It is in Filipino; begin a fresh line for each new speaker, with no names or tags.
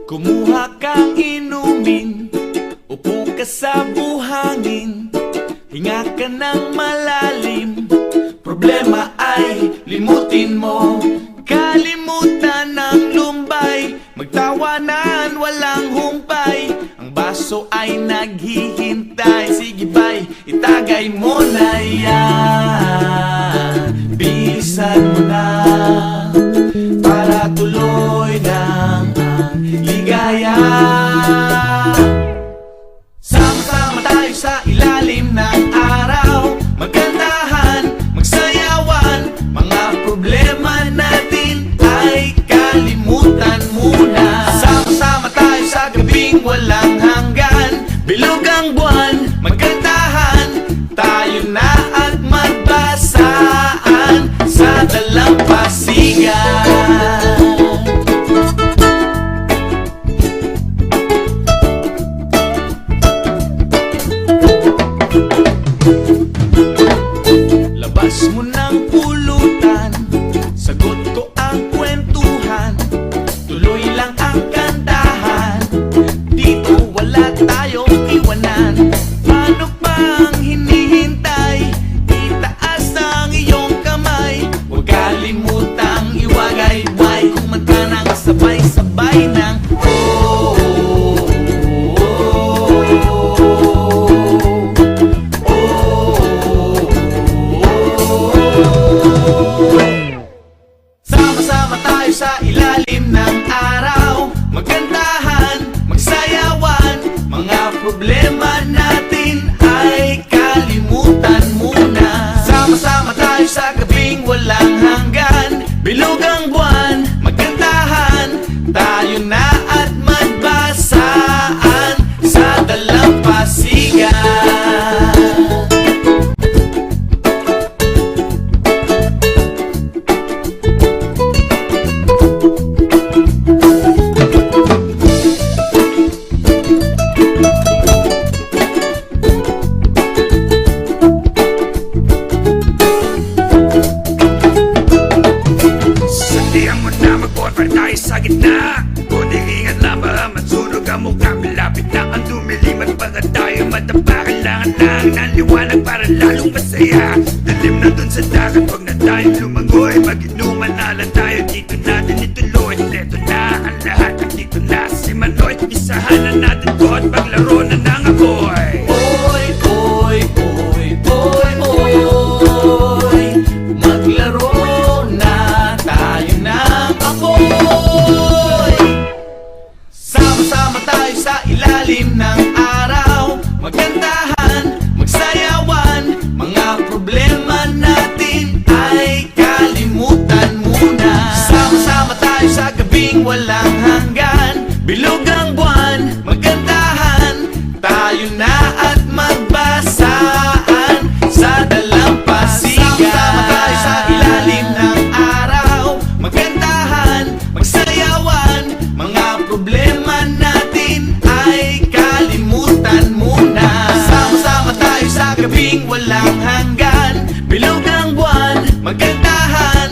Kumuha kang inumin, upo ka sa buhangin, hinga ka ng malalim. Problema ay limutin mo, kalimutan ng lumbay, magtawanan walang humpay, ang baso ay naghihintay. Sige bay, itagay mo na yan, bilisan mo na, para tuloy ng ligaya. Sama-sama tayo sa ilalim ng araw, magkantahan, magsayawan, mga problema natin ay kalimutan muna. Sama-sama tayo sa gabing walang hanggan, bilog ang buwan, magkantahan, tayo na at magbasaan sa dalampasigan. Labas mo ng pulutan, sagot ko ang kwentuhan, tuloy lang ang kantahan, dito wala tayong iwanan. Paano pang hinihintay, itaas ang iyong kamay, huwag kalimutang iwagay-way, kumanta ng sabay-sabay ng sama-sama tayo sa ilalim ng araw, magkantahan, magsayawan, mga problema natin ay kalimutan muna. Sama-sama tayo sa gabing walang hanggan, bilog ang buwan, magkantahan, tayo na at magbasaan sa dalampasigan.
Sandihan mo na mag-bonfire tayo sa gitna, kunting ingat lang baka matsunog ang mukha. Malapit na ang dumilimat, baka tayo madapa. Kailangan lang ng liwanag para lalong masaya. Dalim na dun sa dagat, wag na tayong lumangoy, mag-inuman na lang tayo, dito natin ituloy. Leto na ang lahat, dito na si Manoy, isahan na natin to at paglaro na ng apoy.
Oy, oy, oy, oy, oy, maglaro na tayo ng apoy. Sama-sama tayo sa ilalim ng araw, magkantahan, magsayawan, mga problema natin ay kalimutan muna. Sama-sama tayo sa gabing walang hanggan, bilog ang buwan, magkantahan, tayo na at magbasaan sa dalampasigan. Sama-sama tayo sa ilalim ng araw, magkantahan, magsayawan, mga problema natin ay kalimutan muna. Sama-sama tayo sa gabing walang hanggan, bilog ang buwan, magkantahan,